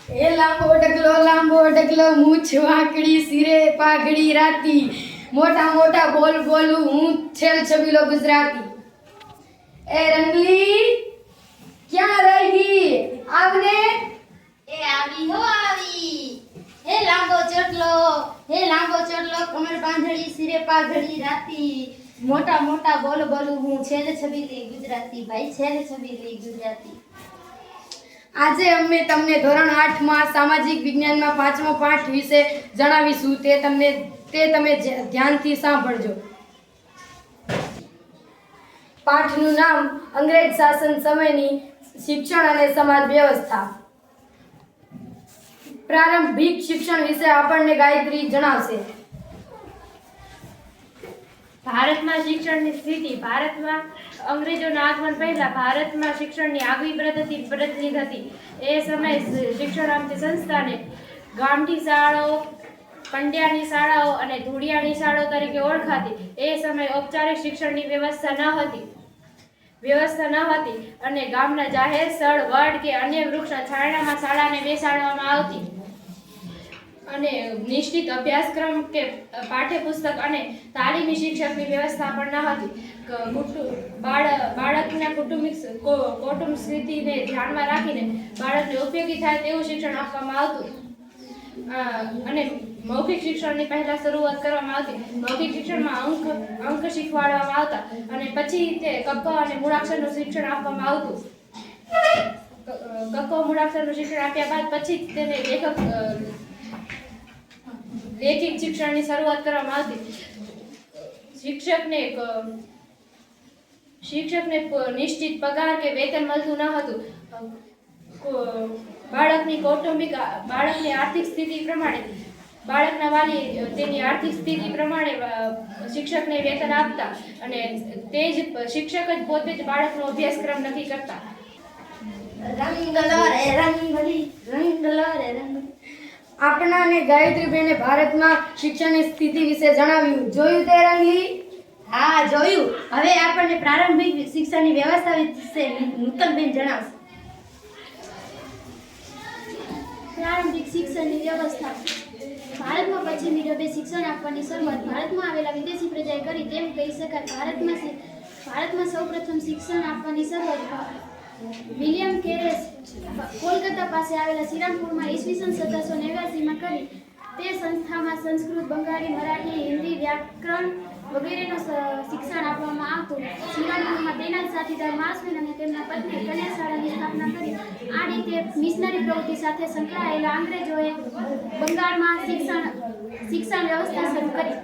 એ લાંબો ડગલો મૂછ વાંકડી સિરે પાઘડી રાતી મોટા મોટા બોલ બોલું હું છેલ છબીલો ગુજરાતી એ રંગલી ક્યાં રહી ગઈ આવને એ આવી હો આવી હે લાંબો ચોટલો કમર બાંધડી સિરે પાઘડી રાતી મોટા મોટા બોલ બોલું હું છેલ છબીલી ગુજરાતી ભાઈ છેલ છબીલી ગુજરાતી આજે અમે તમને ધોરણ 8 માં સામાજિક વિજ્ઞાનમાં 5મો પાઠ વિશે જણાવીશું તે તમે ધ્યાનથી સાંભળજો પાઠનું નામ અંગ્રેજ શાસન સમયની શિક્ષણ અને સમાજ વ્યવસ્થા પ્રારંભિક શિક્ષણ વિશે આપણને ગાયત્રી જણાવશે ભારતમાં શિક્ષણની સ્થિતિ ભારતમાં અંગ્રેજોના આગમન પહેલા ભારતમાં શિક્ષણની આગવી પદ્ધતિ પ્રચલિત હતી. એ સમયે શિક્ષણાર્થી સંસ્થાને ગામઠી શાળાઓ, પંડ્યાની શાળાઓ અને ધૂળિયાની શાળાઓ તરીકે ઓળખાતી. એ સમયે ઔપચારિક શિક્ષણની વ્યવસ્થા ન હતી અને ગામના જાહેર સ્થળ, વડ કે અન્ય વૃક્ષના છાંયડામાં શાળાને બેસાડવામાં આવતી અને નિશ્ચિત અભ્યાસક્રમ કે પાઠ્યપુસ્તક અને તાલીમી શિક્ષકની વ્યવસ્થા પણ ન હતી. બાળકના કૌટુંબિક સ્થિતિને ધ્યાનમાં રાખીને બાળકને ઉપયોગી થાય તેવું શિક્ષણ આપવામાં આવતું અને મૌખિક શિક્ષણની પહેલા શરૂઆત કરવામાં આવતી. મૌખિક શિક્ષણમાં અંક શીખવાડવામાં આવતા અને પછી તે કક્ક અને મૂળાક્ષરનું શિક્ષણ આપવામાં આવતું. કક્ક મૂળાક્ષરનું શિક્ષણ આપ્યા બાદ પછી તેને લેખિત શિક્ષણની શરૂઆત કરવામાં આવતી. શિક્ષકને નિશ્ચિત પગાર કે વેતન મળતું ન હતું. બાળકની આર્થિક સ્થિતિ પ્રમાણે બાળકના વાલી તેની આર્થિક સ્થિતિ પ્રમાણે શિક્ષકને વેતન આપતા અને તે જ શિક્ષક જ પોતે જ બાળકનો અભ્યાસક્રમ નક્કી કરતા. આપણા અને ગાયત્રીબેને ભારતમાં શિક્ષણની સ્થિતિ વિશે જણાવ્યું. જોયું તે રંગલી? હા જોયું. હવે આપણને પ્રારંભિક શિક્ષણની વ્યવસ્થા વિશે નૂતનબેન જણાવશે. પ્રારંભિક શિક્ષણની વ્યવસ્થા ભારતમાં પશ્ચિમી ઢબે શિક્ષણ આપવાની શરૂઆત ભારતમાં આવેલા વિદેશી પ્રજાએ કરી તેમ કહી શકાય. ભારતમાં સૌપ્રથમ શિક્ષણ આપવાની શરૂઆત વિલિયમ કેરેસ કોલકાતા પાસે આવેલા શ્રીરામપુરમાં ઈસવીસન 1789માં કરી. તે સંસ્થામાં સંસ્કૃત, બંગાળી, મરાઠી, હિન્દી, વ્યાકરણ વગેરેનું શિક્ષણ આપવામાં આવતું. શ્રીરામપુરમાં તેના જ સાથીદાર માસમેન અને તેમના પત્ની કન્યા શાળાની સ્થાપના કરી. આ રીતે મિશનરી પ્રવૃત્તિ સાથે સંકળાયેલા અંગ્રેજોએ બંગાળમાં શિક્ષણ વ્યવસ્થા શરૂ કરી.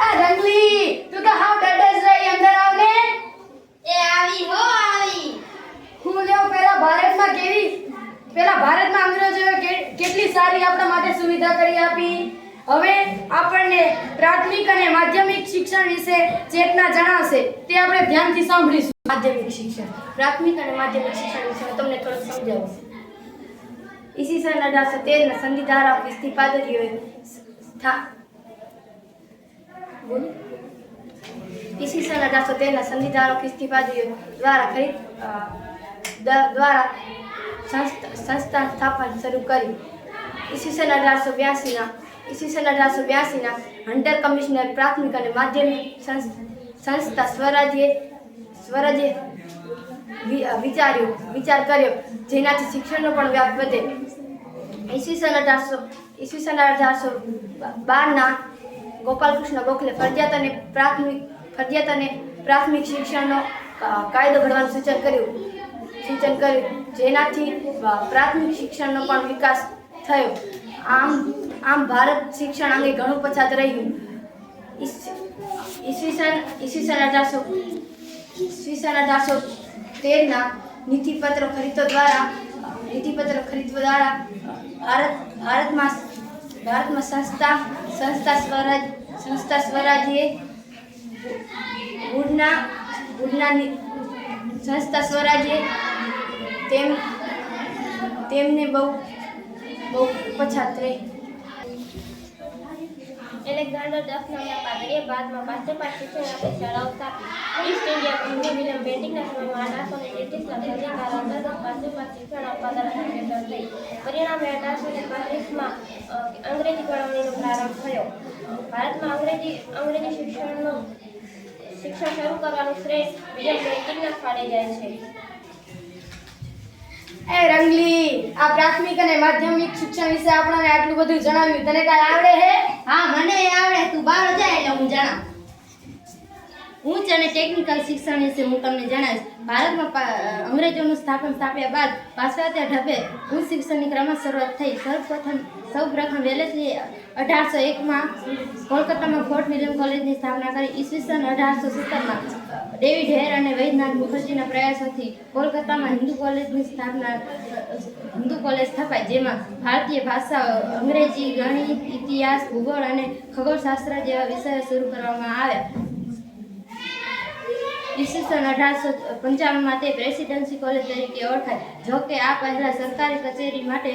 આ રંગલી તું તો હાવ ડડસ રહી, અંદર આવને. એ આવી હો આવી હું લેવ પેલા ભારતમાં અંગ્રેજોએ કેટલી સારી આપણા માટે સુવિધા કરી આપી. હવે આપણને પ્રાથમિક અને માધ્યમિક શિક્ષણ વિશે ચેતના જણાવશે. તે આપણે ધ્યાનથી સાંભળીશું. માધ્યમિક શિક્ષણ, પ્રાથમિક અને માધ્યમિક શિક્ષણ વિશે હું તમને થોડુંક સમજાવું. ઈસવીસન 1813ના સંધિધારા ખ્રિસ્તી પાદરીઓએ ઈસવીસન 1813ના સંધિધારા ખ્રિસ્તી પાદરીઓ દ્વારા સંસ્થા સ્થાપન શરૂ કરી. ઈસવીસન 1882ના હન્ટર કમિશનર પ્રાથમિક અને માધ્યમિક સંસ્થા સ્વરાજ્ય વિચાર કર્યો, જેનાથી શિક્ષણનો પણ વ્યાપ વધે. ઈસવીસન 1812ના ગોપાલકૃષ્ણ ગોખલે ફરજિયાત અને પ્રાથમિક શિક્ષણનો કાયદો ઘડવાનું સૂચન કર્યું, જેનાથી પ્રાથમિક શિક્ષણનો પણ વિકાસ થયો. આમ ભારત શિક્ષણ અંગે ઘણું પછાત રહ્યું. ઈસવીસન 1813ના નીતિપત્ર ખરીદો દ્વારા ભારતમાં સંસ્થા સ્વરાજ્ય તેમને બહુ પછાત રહી. એલેક્ઝાન્ડર દસનામના પાદરીએ બાદમાં પાશ્ચાત્ય શિક્ષણ આપી શાળાઓ સ્થાપી. ઈસ્ટ ઇન્ડિયા કંપની વિલિયમ બેન્ટિકના સમયમાં 1833ના ક્રાંતિકાળ અંતર્ગત પાશ્ચાત્ય શિક્ષણ આપવા તરફ અગ્રેસર થઈ. પરિણામે 1835માં અંગ્રેજી કેળવણીનો પ્રારંભ થયો. ભારતમાં અંગ્રેજી શિક્ષણ શરૂ કરવાનું શ્રેય વિલિયમ બેન્ટિકના ફાળે જાય છે. એ રંગલી, આ પ્રાથમિક અને માધ્યમિક શિક્ષણ વિશે આપણને આટલું બધું જણાવ્યું. તને કાંઈ આવડે હે? હા મને આવડે. તું બહાર જાય એટલે હું જણાવ. ઉચ્ચ અને ટેકનિકલ શિક્ષણ વિશે હું તમને જણાવીશ. ભારતમાં અંગ્રેજોનું સ્થાપન સ્થાપ્યા બાદ પાશ્ચાત્ય ઢબે ઉચ્ચ શિક્ષણની ક્રમશ શરૂઆત થઈ. સૌપ્રથમ વેલેસ્લી 1801માં કોલકાતામાં ફોર્ટ વિલિયમ કોલેજની સ્થાપના કરી. ઈસવીસન 1870માં ડેવિડ હેર અને વૈદ્યનાથ મુખર્જીના પ્રયાસોથી કોલકાતામાં હિન્દુ કોલેજ સ્થપાઈ, જેમાં ભારતીય ભાષાઓ, અંગ્રેજી, ગણિત, ઇતિહાસ, ભૂગોળ અને ખગોળશાસ્ત્ર જેવા વિષયો શરૂ કરવામાં આવ્યા. ઈસવીસન 1855માં તે પ્રેસિડેન્સી કોલેજ તરીકે ઓળખાય. જો કે આ પહેલા સરકારી કચેરી માટે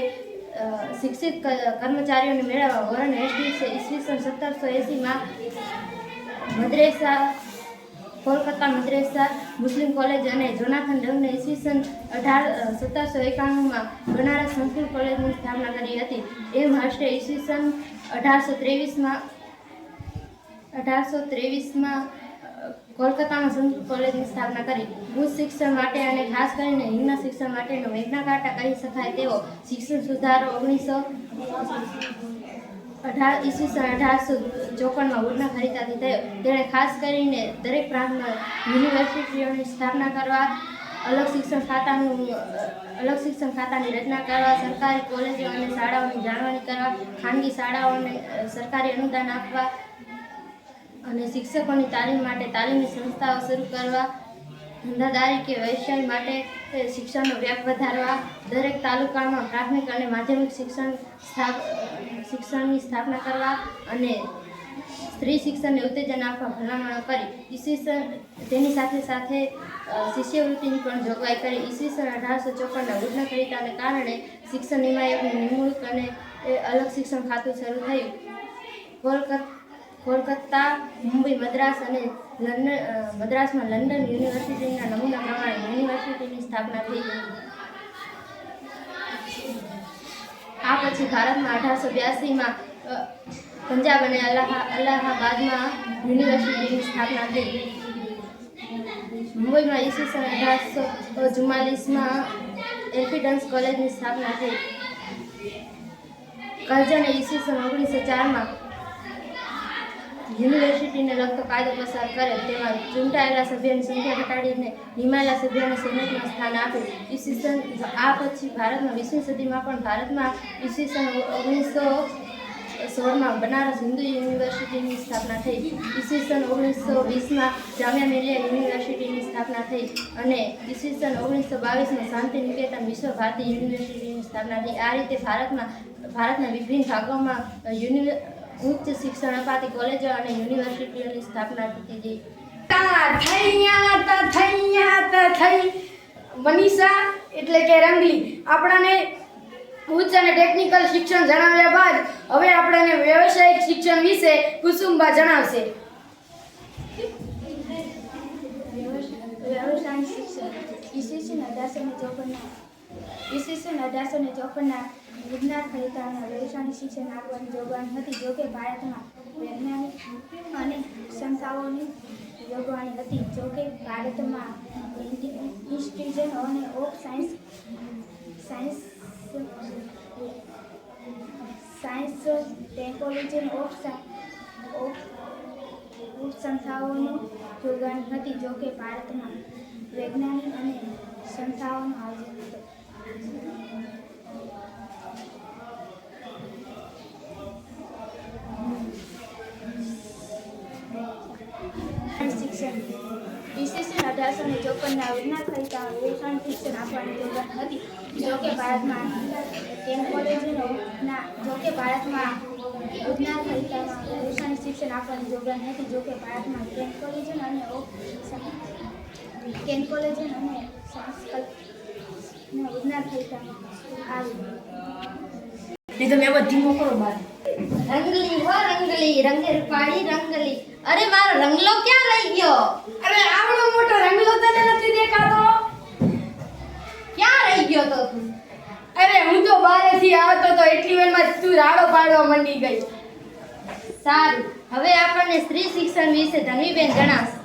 શિક્ષિત કર્મચારીઓને મેળવવા વોરન હેસ્ટિંગ્સે ઈસવીસન 1780માં કોલકાતા મદ્રેસા મુસ્લિમ કોલેજ અને જોનાથન ડંગને ઈસવીસન 1791માં બનારસ સંસ્કૃત કોલેજની સ્થાપના કરી હતી. એમ હર્સ્ટે ઈસવીસન 1823માં કોલકાતામાં સંસ્કૃત કોલેજની સ્થાપના કરી. ઉચ્ચ શિક્ષણ માટે અને ખાસ કરીને નિમ્ન શિક્ષણ માટેનો મેગ્ના કાર્ટા કહી શકાય તેવો શિક્ષણ સુધારો ઈસવીસન 1854માં ઉડના ખરીદાથી થયો. તેણે ખાસ કરીને દરેક પ્રાંતમાં યુનિવર્સિટીઓની સ્થાપના કરવા, અલગ શિક્ષણ ખાતાની રચના કરવા, સરકારી કોલેજો અને શાળાઓની જાળવણી કરવા, ખાનગી શાળાઓને સરકારી અનુદાન આપવા અને શિક્ષકોની તાલીમ માટે તાલીમી સંસ્થાઓ શરૂ કરવા, ધંધાદારી કે વ્યવસાય માટે શિક્ષણનો વ્યાપ વધારવા, દરેક તાલુકામાં પ્રાથમિક અને માધ્યમિક શિક્ષણની સ્થાપના કરવા અને સ્ત્રી શિક્ષણને ઉત્તેજન આપવા ભલામણો કરી. તેની સાથે શિષ્યવૃત્તિની પણ જોગવાઈ કરી. ઈસવીસન 1854ના ઉડના ખરીદાને કારણે શિક્ષણ નિયામકની નિમણૂક અને અલગ શિક્ષણ ખાતું શરૂ થયું. કોલકાતા, મુંબઈ, મદ્રાસ અને મદ્રાસમાં લંડન યુનિવર્સિટીના નમૂના પ્રમાણે યુનિવર્સિટીની સ્થાપના થઈ. આ પછી ભારતમાં 1882માં પંજાબ અને અલ્હાબાદમાં યુનિવર્સિટીની સ્થાપના થઈ. મુંબઈમાં ઈસવીસન 1844માં એલ્ફિડન્સ કોલેજની સ્થાપના થઈ. કરજણે ઈસવીસન 1904માં યુનિવર્સિટીને લગતો કાયદો પસાર કરે. તેમાં ચૂંટાયેલા સભ્યોની સંખ્યા ઘટાડીને નિમાયેલા સભ્યોને સેનેટમાં સ્થાન આપ્યું. આ પછી ભારતમાં 20મી સદીમાં પણ ભારતમાં ઈસવીસન 1916માં બનારસ હિન્દુ યુનિવર્સિટીની સ્થાપના થઈ. ઈસવીસન 1920માં જામિયા મિલિયા યુનિવર્સિટીની સ્થાપના થઈ અને ઈસવીસન 1922માં શાંતિ નિકેતન વિશ્વ ભારતી યુનિવર્સિટીની સ્થાપના થઈ. આ રીતે ભારતના વિભિન્ન ભાગોમાં ઉચ્ચ શિક્ષણ અપાતી કોલેજો અને યુનિવર્સિટીઓની સ્થાપના થતી થઈ. મનીષા એટલે કે રંગલી આપણને ઉચ્ચ અને ટેકનિકલ શિક્ષણ જણાવ્યા બાદ હવે આપણને વ્યવસાયિક શિક્ષણ વિશે કુસુમબા જણાવશે. વ્યવસાયિક શિક્ષણ ઈસવીસન 1854ના વિજ્ઞાન ખરીદાના વ્યવસાયિક શિક્ષણ આપવાની જોગવાઈ હતી. જોકે ભારતમાં વૈજ્ઞાનિક અને સંસ્થાઓની જોગવાઈ હતી. જોકે ભારતમાં institute of science technology of સંસ્થાઓની જોગવાઈ હતી. જોકે ભારતમાં વૈજ્ઞાનિક અને સંસ્થાઓનો હાજર હતો. શિક્ષણ ઈસવીસન 1854ના વિજ્ઞાન ખરીદામાં વ્યવસાયિક શિક્ષણ આપવાની જોગવાઈ હતી. જોકે ભારતમાં વિજ્ઞાન ખરીદામાં વ્યવસાયિક શિક્ષણ આપવાની જોગવાઈ હતી. જોકે ભારતમાં કેન કોલેજ અને વિજ્ઞાન ખરીદામાં આવી. તમે બધી મોકલો બાદ રંગલી હો રંગલી, રંગે રૂપાળી રંગલી. અરે મારો રંગલો ક્યાં રહી ગયો? અરે આવડો મોટો રંગલો તને નથી દેખાતો? ક્યાં રહી ગયો તો તું? અરે હું તો બહારેથી આવતો તો એટલી વારમાં તું રાડો પાડવા મંડી ગઈ. સારું, હવે આપણને સ્ત્રી શિક્ષણ વિશે ધનવીબેન જણાવશે.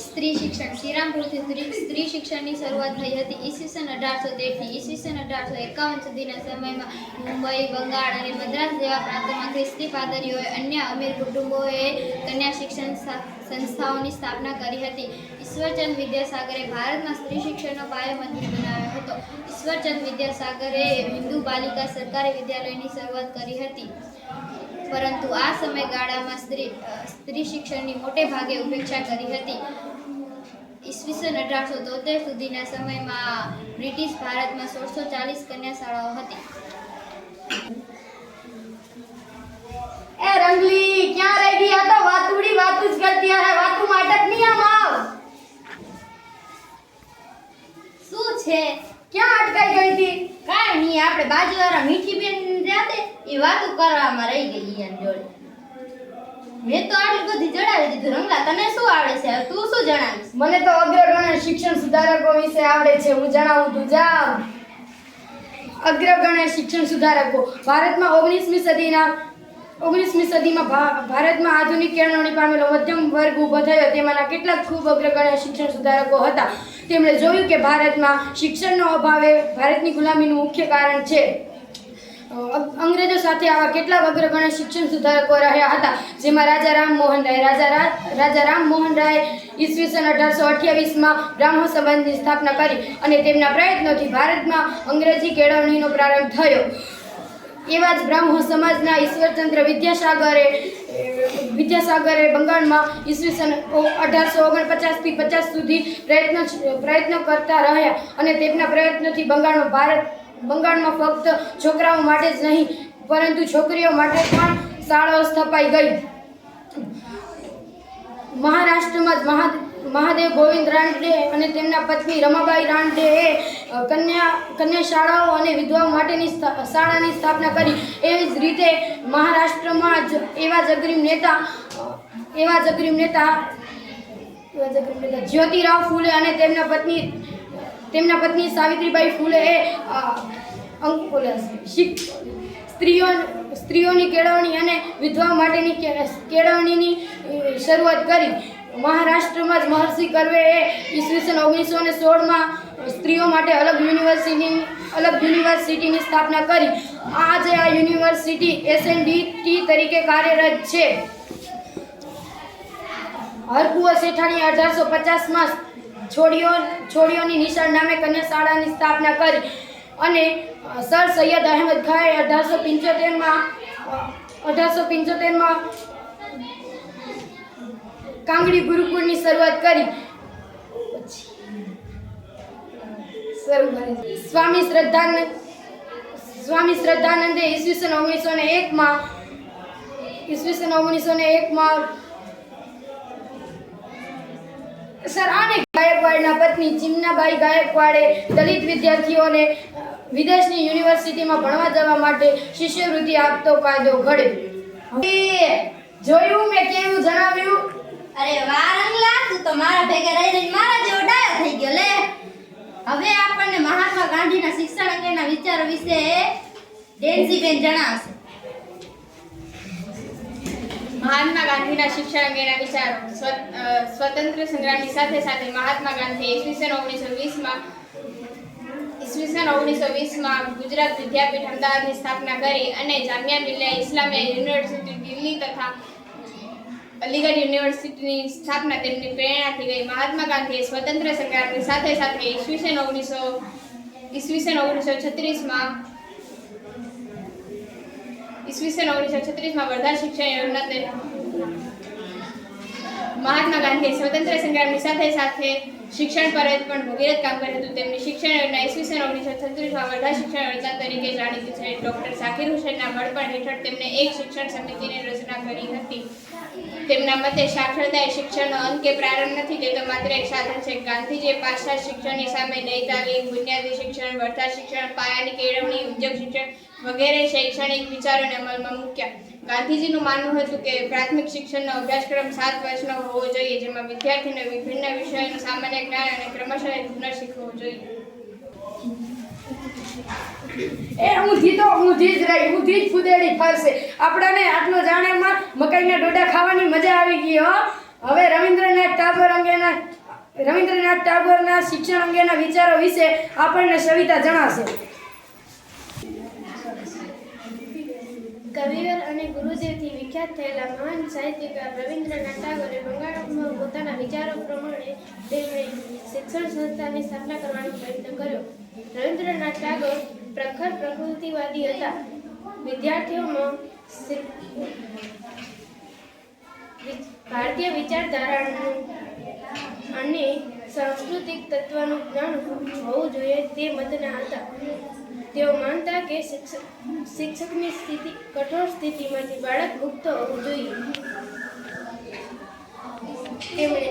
સ્ત્રી શિક્ષણ શ્રીરામપુરથી સ્ત્રી શિક્ષણની શરૂઆત થઈ હતી. ઈસવીસન 1813 થી ઈસવીસન 1851 સુધીના સમયમાં મુંબઈ, બંગાળ અને મદ્રાસ જેવા પ્રાંતોમાં ખ્રિસ્તી પાદરીઓએ અન્ય અમીર કુટુંબોએ કન્યા શિક્ષણ સંસ્થાઓની સ્થાપના કરી હતી. ઈશ્વરચંદ વિદ્યાસાગરે ભારતમાં સ્ત્રી શિક્ષણનો પાયો મજબૂત બનાવ્યો હતો. ઈશ્વરચંદ વિદ્યાસાગરે હિન્દુ બાલિકા સરકારી વિદ્યાલયની શરૂઆત કરી હતી, પરંતુ આ સમયગાળામાં સ્ત્રી શિક્ષણની મોટે ભાગે ઉપેક્ષા કરી હતી. ઈસવીસન 1873 સુધીના સમયમાં બ્રિટિશ ભારતમાં 1640 કન્યા શાળાઓ હતી. એ રંગલી ક્યાં રહી ગઈ? આ તો વાતુડી વાતું જ કરતી રહે. વાતું માટક નહીં આમ આવ. શું છે? ક્યાં અટકાઈ ગઈ હતી? કાંઈ નહીં, આપણે બાજુવાળા મીઠી બેન જાતે એ વાતો કરવામાં રહી ગઈ એની જોડે. મેં તો આટલું બધી જણાવી દીધું. રંગલા, તને શું આવડે છે? હવે તું શું જણાવીશ? મને તો અગ્રગણ્ય શિક્ષણ સુધારકો વિશે આવડે છે. હું જણાવું તું જા. અગ્રગણ્ય શિક્ષણ સુધારકો ભારતમાં 19મી સદીમાં ભારતમાં આધુનિક કેળવણી પામેલો મધ્યમ વર્ગ ઊભો થયો. તેમાંના કેટલાક ખૂબ અગ્રગણ્ય શિક્ષણ સુધારકો હતા. તેમણે જોયું કે ભારતમાં શિક્ષણનો અભાવ એ ભારતની ગુલામીનું મુખ્ય કારણ છે. અંગ્રેજો સાથે આવા કેટલાક અગ્રગણ્ય શિક્ષણ સુધારકો રહ્યા હતા, જેમાં રાજા રામમોહન રાય ઈસવીસન 1828માં બ્રાહ્મણ સમાજની સ્થાપના કરી અને તેમના પ્રયત્નોથી ભારતમાં અંગ્રેજી કેળવણીનો પ્રારંભ થયો. એવા જ બ્રાહ્મણ સમાજના ઈશ્વરચંદ્ર વિદ્યાસાગરે બંગાળમાં ઈસવીસન 1849 થી 50 સુધી પ્રયત્ન કરતા રહ્યા અને તેમના પ્રયત્નોથી બંગાળમાં ફક્ત છોકરાઓ માટે જ નહીં પરંતુ છોકરીઓ માટે પણ શાળાઓ સ્થપાઈ ગઈ. મહારાષ્ટ્રમાં જ મહાદેવ ગોવિંદ રાનડે અને તેમના પત્ની રમાબાઈ રાનડેએ કન્યા શાળાઓ અને વિધવાઓ માટેની શાળાની સ્થાપના કરી. એવી જ રીતે મહારાષ્ટ્રમાં જ એવા જ અગ્રીમ નેતા જ્યોતિરાવ ફૂલે અને તેમના પત્ની સાવિત્રીબાઈ ફૂલેએ સ્ત્રીઓની કેળવણી અને વિધવા માટેની કેળવણીની શરૂઆત કરી. મહારાષ્ટ્રમાં જ મહર્ષિ કર્વેએ ઈસવીસન 1916માં સ્ત્રીઓ માટે અલગ યુનિવર્સિટીની સ્થાપના કરી. આજે આ યુનિવર્સિટી SNDT તરીકે કાર્યરત છે. હરકુંવર શેઠાણીએ 1850માં છોડીઓની નિશાળ નામે કન્યા શાળાની સ્થાપના કરી અને સર સૈયદ અહેમદ ખાએ 1875માં કાંગડી ગુરુકુળની શરૂઆત કરી. સ્વામી શ્રદ્ધાનંદે ઈસવીસન 1901માં સર આને ગાયકવાડના પત્ની ચિમનાબાઈ ગાયકવાડે દલિત વિદ્યાર્થીઓને વિદેશની યુનિવર્સિટીમાં ભણવા જવા માટે શિષ્યવૃત્તિ આપતો કાયદો ઘડ્યો. જોયું મેં કેવું જણાવ્યું? અરે વાહ રંગલા, તું તો મારા ભેગા રહી મારા જેવો ડાયો થઈ ગયો લે. હવે આપણને મહાત્મા ગાંધીના શિક્ષણ અંગેના વિચારો વિશે ડેન્સીબેન જણાવશે. મહાત્મા ગાંધીના શિક્ષણ અંગેના વિચારો. સ્વતંત્ર સંગ્રામની સાથે સાથે મહાત્મા ગાંધીએ ઈસવીસન 1920માં ગુજરાત વિદ્યાપીઠ અમદાવાદની સ્થાપના કરી અને જામિયા મિલિયા ઇસ્લામિયા યુનિવર્સિટી દિલ્હી તથા અલીગઢ યુનિવર્સિટીની સ્થાપના તેમની પ્રેરણાથી ગઈ. મહાત્મા ગાંધીએ સ્વતંત્ર સંગ્રામની સાથે સાથે ઈસવીસન 1936માં વર્ધા શિક્ષણ યોજના મહાત્મા ગાંધીએ સ્વતંત્ર સંગ્રામની સાથે સાથે શિક્ષણ પર જ પણ ભગીરથ કામ કર્યું હતું. તેમની શિક્ષણ યોજના ઈસવીસન 1936માં વડા શિક્ષણ યોજના તરીકે જાણીતી છે. ડૉક્ટર ઝાકીર હુસૈનના વડપણ હેઠળ તેમણે એક શિક્ષણ સમિતિની રચના કરી હતી. તેમના મતે સાક્ષરતા એ શિક્ષણનો અંત કે પ્રારંભ નથી, તે તો માત્ર એક સાધન છે. ગાંધીજીએ પાશ્ચાત્ય શિક્ષણની સામે નહીં તાલીમ, બુનિયાદી શિક્ષણ, વરદાન શિક્ષણ, પાયાની કેળવણી, ઉદ્યોગ શિક્ષણ વગેરે શૈક્ષણિક વિચારોને અમલમાં મૂક્યા. ગાંધીજીનું માનવું હતું કે પ્રાથમિક શિક્ષણનો અભ્યાસક્રમ 7 વર્ષનો હોવો જોઈએ, જેમાં વિદ્યાર્થીને વિભિન્ન વિષયોનું સામાન્ય જ્ઞાન અને ક્રમશઃ હુનર શીખવું જોઈએ. ઊંધી જ રહી, ઊંધી જ ફૂદેડી ફરશે. આપણાને આટલો જાણેમાં મકાઈના ડોડા ખાવાની મજા આવી ગઈ હો. હવે રવિન્દ્રનાથ ટાગોરના શિક્ષણ અંગેના વિચારો વિશે આપણને સવિતા જણાવશે. કવિવર અને ગુરુદેવથી વિખ્યાત થયેલા મહાન સાહિત્યકાર રવિન્દ્રનાથ ટાગોરે બંગાળમાં પોતાના વિચારો પ્રમાણે તેમણે શિક્ષણ સંસ્થાની સ્થાપના કરવાનો પ્રયત્ન કર્યો. રવિન્દ્રનાથ ટાગોર પ્રખર પ્રકૃતિવાદી હતા. વિદ્યાર્થીઓમાં ભારતીય વિચારધારાનું અને સાંસ્કૃતિક તત્વનું જ્ઞાન હોવું જોઈએ તે મતના હતા. તેઓ માનતા કે શિક્ષકની કઠોર સ્થિતિમાંથી બાળક મુક્ત હોવું જોઈએ. તેમણે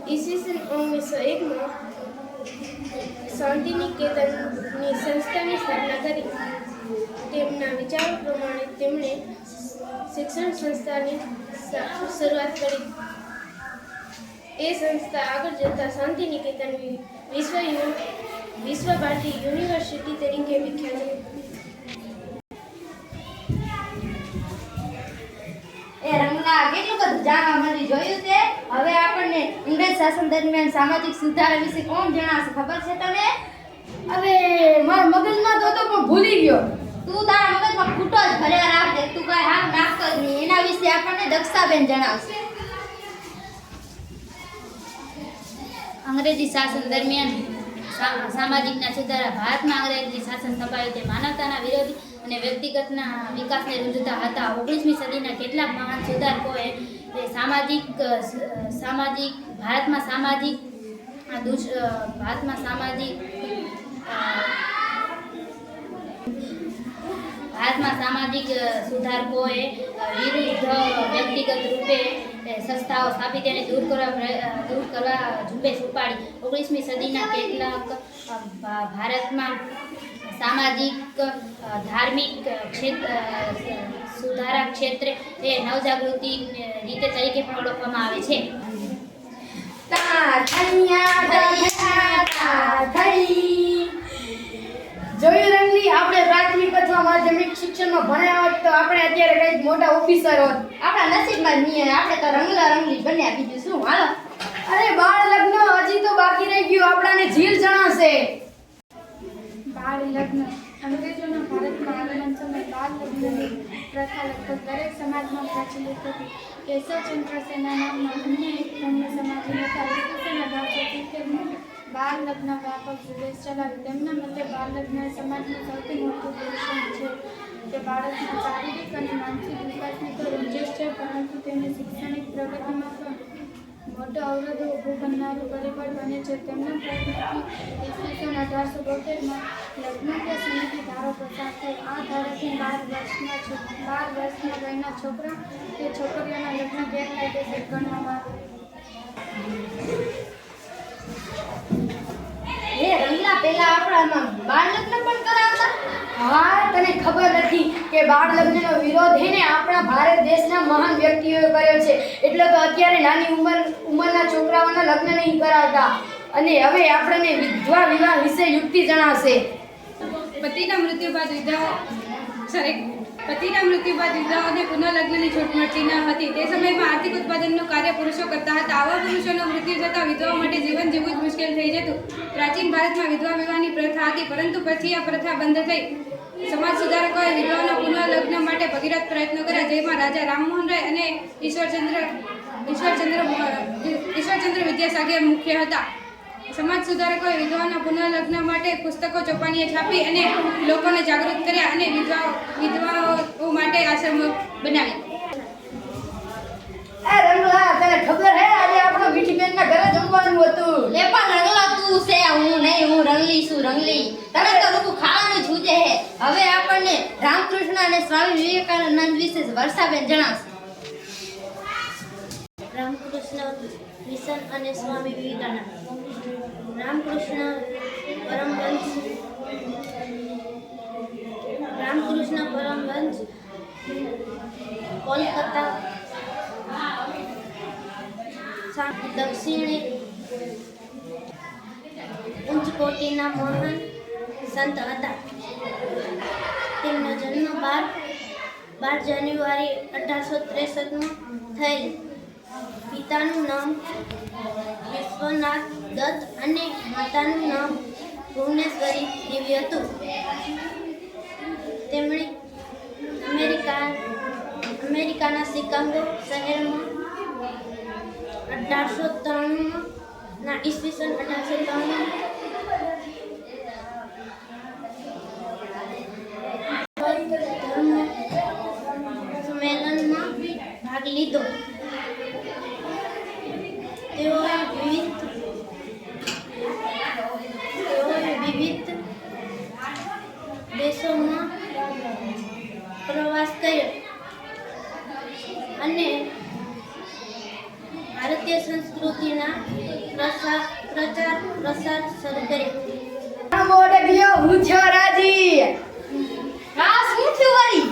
ઈસવીસન 1901માં શાંતિનિકેતનની સંસ્થાની સ્થાપના કરી. તેમના વિચારો પ્રમાણે તેમણે શિક્ષણ સંસ્થાની શરૂઆત કરી. એ સંસ્થા આગળ જતા શાંતિનિકેતન વિશ્વ ભારતી યુનિવર્સિટી તરીકે વિખ્યાત હતી. એ રંગલા કેટલું બધું જાણવા મળ્યું, જોયું તે? હવે આપણને અંગ્રેજ શાસન દરમિયાન સામાજિક સુધારા વિશે કોણ જણાવશે, ખબર છે તને? અરે મારા મગજમાં તો પણ ભૂલી ગયો. તું તારા મગજમાં ખૂટો જ ભર્યા રાખજે, તું કાંઈ હાવ નાખતો જ નહીં. એના વિશે આપણને દક્ષાબેન જણાવશે. અંગ્રેજી શાસન દરમિયાન સામાજિકના સુધારા. ભારતમાં અંગ્રેજી શાસન સ્થપાયું તે માનવતાના વિરોધી અને વ્યક્તિગતના વિકાસને રૂજતા હતા. 19મી સદીના કેટલાક મહાન સુધારકોએ ભારતમાં સામાજિક સુધારકોએ વિરુદ્ધ વ્યક્તિગત રૂપે સંસ્થાઓ સ્થાપી તેને દૂર કરવા ઝુંબેશ ઉપાડી. 19મી સદીના કેટલાક ભારતમાં સામાજિક ધાર્મિક સુધારા ક્ષેત્રે એ નવજાગૃતિ રીતે તરીકે પણ ઓળખવામાં આવે છે. જોયું રંગલી, આપણે પ્રાથમિક અથવા માધ્યમિક શિક્ષણમાં ભણ્યા હોત તો આપણે અત્યારે કંઈક મોટા ઓફિસર હોત. આપણા નસીબમાં જ નહીં, આપણે તો રંગલા રંગલી બન્યા, બીજું શું. હાલો. અરે બાળ લગ્ન હજી તો બાકી રહી ગયું, આપણાને ઝીલ જણાશે. બાળ લગ્ન. અંગ્રેજોના ભારતમાં આગમન સમયે બાળ લગ્નની પ્રથા લગભગ દરેક સમાજમાં પ્રચલિત હતી. કેશવચંદ્ર સેના નામના અન્ય એક બ્રહ્મ સમાજી હતા. ઈસવીસન 1870માં બાળ લગ્ન વ્યાપક ઝુંબેશ ચલાવી. તેમના મતે બાળ લગ્ન એ સમાજનું સૌથી મોટું દૂષણ છે. તે બાળકના શારીરિક અને માનસિક વિકાસને તો રોજે છે, પરંતુ તેની શૈક્ષણિક પ્રગતિમાં પણ મોટો અવરોધો ઊભો કરનારું પરિબળ બને છે. તેમના પ્રયત્નથી ઈસવીસન 1872માં લગ્ન કે સમિતિ ધારો પસાર થયો. આ ધારાથી 12 વર્ષના વયના છોકરા કે છોકરીઓના લગ્ન ગેરકાયદેસર ગણવામાં આવે. રંગલા, પહેલા આપણામાં બાળ લગ્ન પણ કરાવતા. હા, તને ખબર નથી કે બાળ લગ્નનો વિરોધ હેને આપણા ભારત દેશના મહાન વ્યક્તિઓએ કર્યો છે. એટલે તો અત્યારે નાની ઉંમરના છોકરાઓના લગ્ન નહીં કરાવતા. અને હવે આપણને વિધવા વિવાહ વિશે યુક્તિ જણાવશે. પતિના મૃત્યુ બાદ વિધવાઓને પુનઃલગ્નની છૂટ મળતી ન હતી. તે સમયમાં આર્થિક ઉત્પાદનનું કાર્ય પુરુષો કરતા હતા. આવા પુરુષોનું મૃત્યુ થતાં વિધવાઓ માટે જીવન જીવવું જ મુશ્કેલ થઈ જતું. પ્રાચીન ભારતમાં વિધવા વિવાહની પ્રથા હતી, પરંતુ પછી આ પ્રથા બંધ થઈ. સમાજ સુધારકોએ વિધવાઓના પુનઃલગ્ન માટે ભગીરથ પ્રયત્નો કર્યા, જેમાં રાજા રામમોહન રાય અને ઈશ્વરચંદ્ર વિદ્યાસાગર મુખ્ય હતા. સમાજ સુધારકોએ વિધવાઓના પુનઃલગ્ન માટે પુસ્તકો ચોપાનીએ છાપી અને લોકોને જાગૃત કર્યા અને વિધવાઓ માટે આશ્રમો બનાવ્યા. રંગલા, તને ખબર હે આજે આપણો મીઠી બેનના ઘરે જમવાનું હતું. લે પણ રંગલા, પીશું રંગલી. તને તો રૂપું ખાવાનું છૂટે હે. હવે આપણને રામકૃષ્ણ અને સ્વામી વિવેકાનંદ વિશે વર્ષાબેન જણાવશે. રામકૃષ્ણ મિશન અને સ્વામી વિવેકાનંદ. રામકૃષ્ણ પરમહંસ કોલકાતા દક્ષિણે ઉચ્ચ કોટીના મહાન સંત હતા. તેમનો જન્મ 12 જાન્યુઆરી 1863 થયેલ. પિતાનું નામ વિશ્વનાથ દત્ત અને માતાનું નામ ભુવનેશ્વરી દેવી હતું. તેમણે અમેરિકાના શિકાગો શહેરમાં 1893 ઈસવીસન 1893 સંમેલનમાં ભાગ લીધો. તેઓએ વિવિધ દેશોમાં પ્રવાસ કર્યો અને ભારતીય સંસ્કૃતિના પ્રચાર પ્રસાર શરૂ કર્યો. મોઢે ગયો હું છો રાજી. આ શું થયું વળી?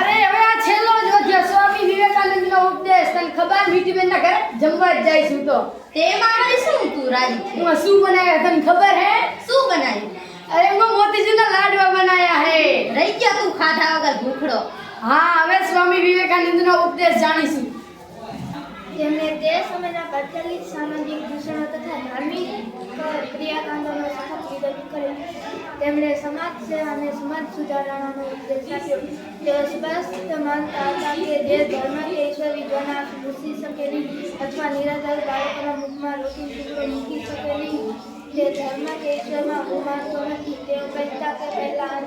અરે હવે આ છેલ્લો જ વધ્યો સ્વામી વિવેકાનંદનો ઉપદેશ. તને ખબર મીઠી બેનના ઘરે જમવા જ જાય છું તો તેમાં વળી શું તું રાજી થઈ? હું શું બનાવ્યા તને ખબર હે? શું બનાવ્યું? અરે હું મોતીજીના લાડવા બનાયા હે. રહી ગયા તું ખાધા વગર ભૂખડો. હા હવે સ્વામી વિવેકાનંદનો ઉપદેશ જાણીશું. તેમણે તે સમયના પ્રચલિત સામાજિક દૂષણો તથા ધાર્મિક ક્રિયાકાંડોનો સખત વિરોધ કર્યો. તેમણે સમાજ સેવા અને સમાજ સુધારણાનો ઉપદેશ આપ્યો. તેઓ સ્પષ્ટ માનતા હતા કે જે ધર્મ કે ઈશ્વર વિદ્વાના ઘૂસી શકે નહીં અથવા નિરાધાર બાળકોના મુખમાં રોટી ટુકડો મૂકી શકે નહીં. જે ધર્મ કે ઈશ્વરમાં હું માનતો નથી. તેઓ કહેતા કે પહેલા અન્ન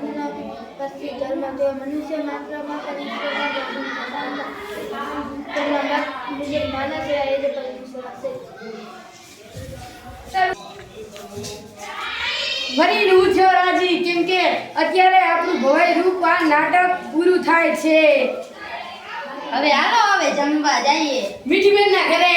પછી ધર્મ. તેઓ મનુષ્ય માત્રમાં પણ ઈશ્વરના દર્શન થતા હતા. તેમના મત મુજબ માનવ સેવા એ જ પરમેશ્વર છે. ફરી હું છો રાજી કેમ કે અત્યારે આપણું ભવાઈ રૂપ આ નાટક પૂરું થાય છે. હવે હાલો હવે જમવા જઈએ. મીઠી બેનના ઘરે